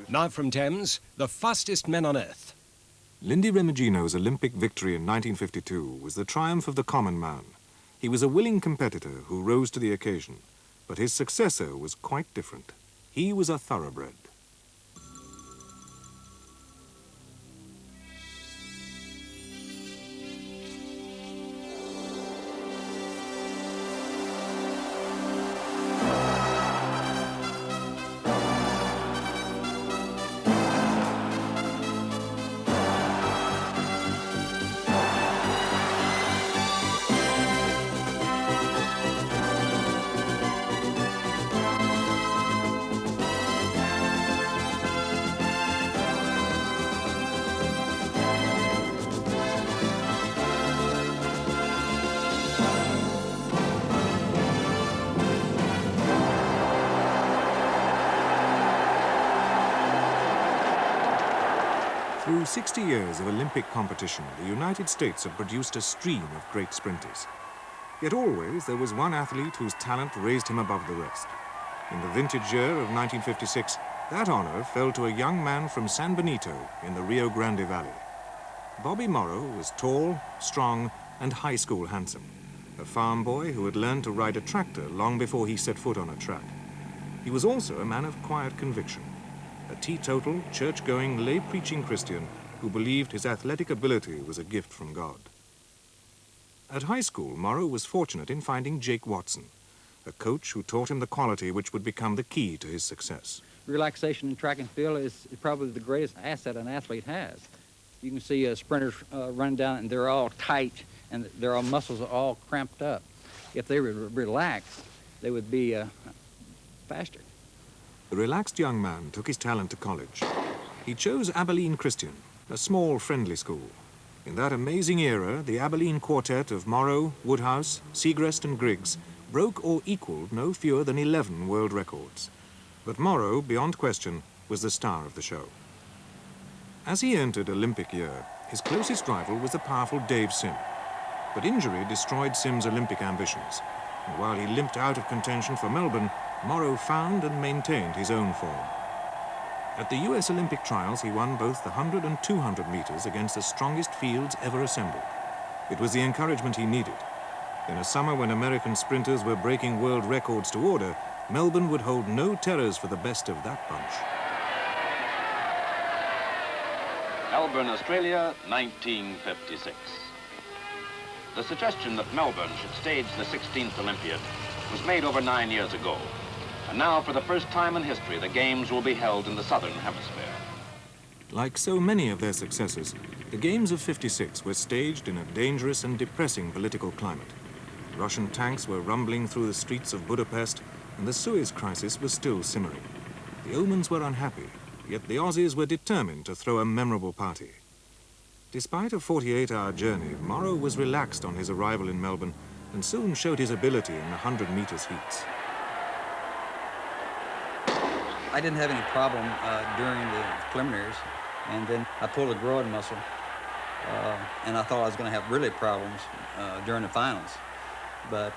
Now from Thames, the fastest men on earth. Lindy Remigino's Olympic victory in 1952 was the triumph of the common man. He was a willing competitor who rose to the occasion, but his successor was quite different. He was a thoroughbred. Through 60 years of Olympic competition, the United States have produced a stream of great sprinters. Yet always there was one athlete whose talent raised him above the rest. In the vintage year of 1956, that honor fell to a young man from San Benito in the Rio Grande Valley. Bobby Morrow was tall, strong, and high school handsome, a farm boy who had learned to ride a tractor long before he set foot on a track. He was also a man of quiet conviction, a teetotal, church-going, lay-preaching Christian who believed his athletic ability was a gift from God. At high school, Morrow was fortunate in finding Jake Watson, a coach who taught him the quality which would become the key to his success. Relaxation in track and field is probably the greatest asset an athlete has. You can see sprinters run down and they're all tight and their muscles are all cramped up. If they were relaxed, they would be faster. The relaxed young man took his talent to college. He chose Abilene Christian, a small, friendly school. In that amazing era, the Abilene quartet of Morrow, Woodhouse, Segrest, and Griggs broke or equaled no fewer than 11 world records. But Morrow, beyond question, was the star of the show. As he entered Olympic year, his closest rival was the powerful Dave Sim. But injury destroyed Sim's Olympic ambitions. And while he limped out of contention for Melbourne, Morrow found and maintained his own form. At the US Olympic trials, he won both the 100 and 200 meters against the strongest fields ever assembled. It was the encouragement he needed. In a summer when American sprinters were breaking world records to order, Melbourne would hold no terrors for the best of that bunch. Melbourne, Australia, 1956. The suggestion that Melbourne should stage the 16th Olympiad was made over 9 years ago. And now, for the first time in history, the Games will be held in the Southern Hemisphere. Like so many of their successors, the Games of '56 were staged in a dangerous and depressing political climate. Russian tanks were rumbling through the streets of Budapest, and the Suez crisis was still simmering. The omens were unhappy, yet the Aussies were determined to throw a memorable party. Despite a 48-hour journey, Morrow was relaxed on his arrival in Melbourne and soon showed his ability in the 100 meters heats. I didn't have any problem during the preliminaries, and then I pulled a groin muscle, and I thought I was going to have really problems during the finals, but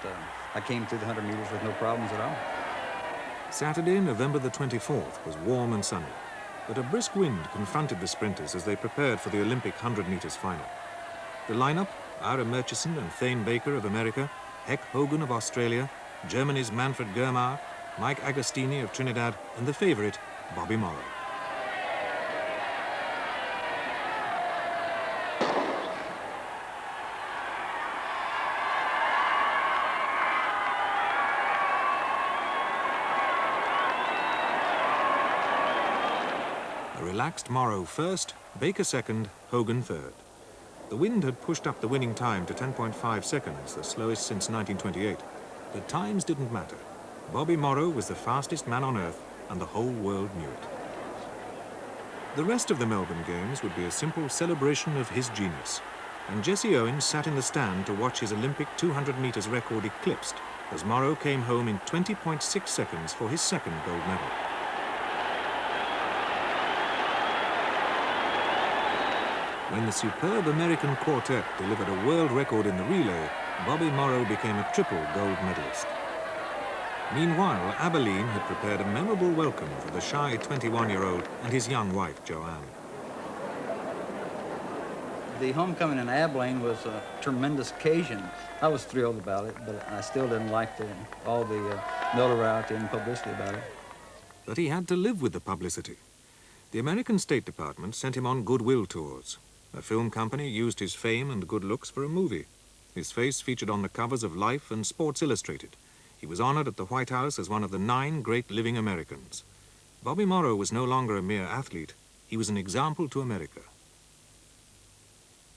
I came through the 100 meters with no problems at all. Saturday, November the 24th, was warm and sunny, but a brisk wind confronted the sprinters as they prepared for the Olympic 100 meters final. The lineup: Ira Murchison and Thane Baker of America, Heck Hogan of Australia, Germany's Manfred Germar, Mike Agostini of Trinidad, and the favorite, Bobby Morrow. A relaxed Morrow first, Baker second, Hogan third. The wind had pushed up the winning time to 10.5 seconds, the slowest since 1928. But times didn't matter. Bobby Morrow was the fastest man on earth, and the whole world knew it. The rest of the Melbourne Games would be a simple celebration of his genius, and Jesse Owens sat in the stand to watch his Olympic 200 meters record eclipsed as Morrow came home in 20.6 seconds for his second gold medal. When the superb American quartet delivered a world record in the relay, Bobby Morrow became a triple gold medalist. Meanwhile, Abilene had prepared a memorable welcome for the shy 21-year-old and his young wife, Joanne. The homecoming in Abilene was a tremendous occasion. I was thrilled about it, but I still didn't like all the notoriety and publicity about it. But he had to live with the publicity. The American State Department sent him on goodwill tours. A film company used his fame and good looks for a movie. His face featured on the covers of Life and Sports Illustrated. He was honored at the White House as one of the 9 great living Americans. Bobby Morrow was no longer a mere athlete. He was an example to America.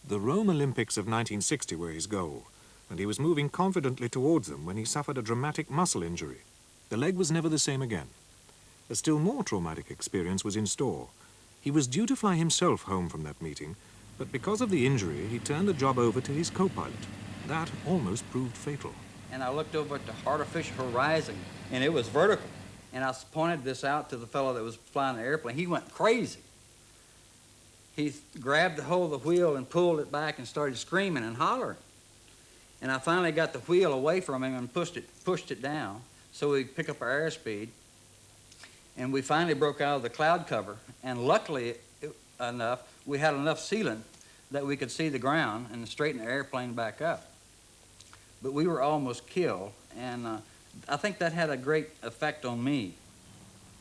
The Rome Olympics of 1960 were his goal, and he was moving confidently towards them when he suffered a dramatic muscle injury. The leg was never the same again. A still more traumatic experience was in store. He was due to fly himself home from that meeting, but because of the injury, he turned the job over to his co-pilot. That almost proved fatal. And I looked over at the artificial horizon, and it was vertical. And I pointed this out to the fellow that was flying the airplane. He went crazy. He grabbed the hold of the wheel and pulled it back and started screaming and hollering. And I finally got the wheel away from him and pushed it down so we'd pick up our airspeed. And we finally broke out of the cloud cover. And luckily enough, we had enough sealant that we could see the ground and straighten the airplane back up. But we were almost killed, and I think that had a great effect on me.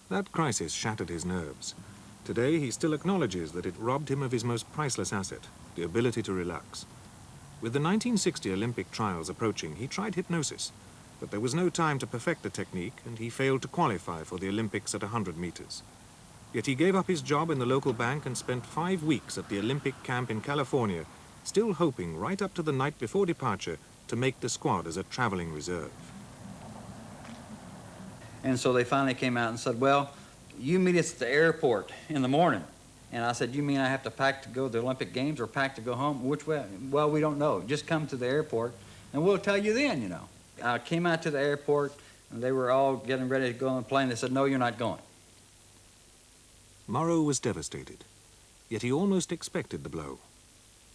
That crisis shattered his nerves. Today, he still acknowledges that it robbed him of his most priceless asset, the ability to relax. With the 1960 Olympic trials approaching, he tried hypnosis, but there was no time to perfect the technique, and he failed to qualify for the Olympics at 100 meters. Yet he gave up his job in the local bank and spent 5 weeks at the Olympic camp in California, still hoping right up to the night before departure to make the squad as a traveling reserve. And so they finally came out and said, well, you meet us at the airport in the morning. And I said, you mean I have to pack to go to the Olympic Games or pack to go home? Which way? Well, we don't know. Just come to the airport and we'll tell you then, you know. I came out to the airport and they were all getting ready to go on the plane. They said, no, you're not going. Morrow was devastated, yet he almost expected the blow.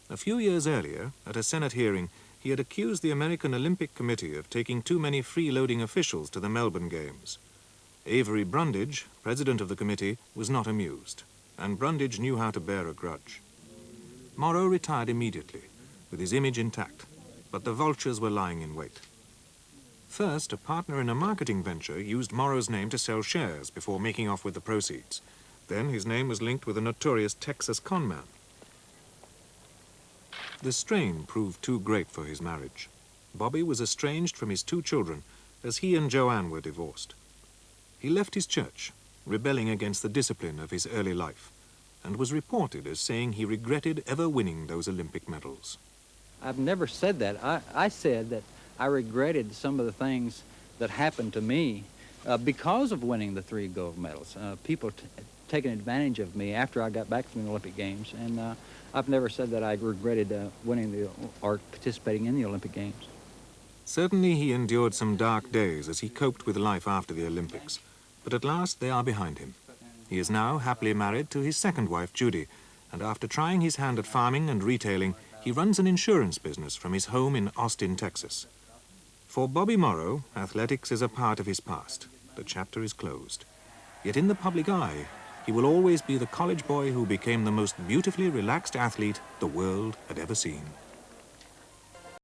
A few years earlier, at a Senate hearing, he had accused the American Olympic Committee of taking too many freeloading officials to the Melbourne Games. Avery Brundage, president of the committee, was not amused, and Brundage knew how to bear a grudge. Morrow retired immediately, with his image intact, but the vultures were lying in wait. First, a partner in a marketing venture used Morrow's name to sell shares before making off with the proceeds. Then his name was linked with a notorious Texas conman. The strain proved too great for his marriage. Bobby was estranged from his 2 children, as he and Joanne were divorced. He left his church, rebelling against the discipline of his early life, and was reported as saying he regretted ever winning those Olympic medals. I've never said that. I said that I regretted some of the things that happened to me because of winning the 3 gold medals. People taking advantage of me after I got back from the Olympic Games, and I've never said that I regretted winning or participating in the Olympic Games. Certainly he endured some dark days as he coped with life after the Olympics, but at last they are behind him. He is now happily married to his second wife, Judy, and after trying his hand at farming and retailing, he runs an insurance business from his home in Austin, Texas. For Bobby Morrow, athletics is a part of his past. The chapter is closed. Yet in the public eye, he will always be the college boy who became the most beautifully relaxed athlete the world had ever seen.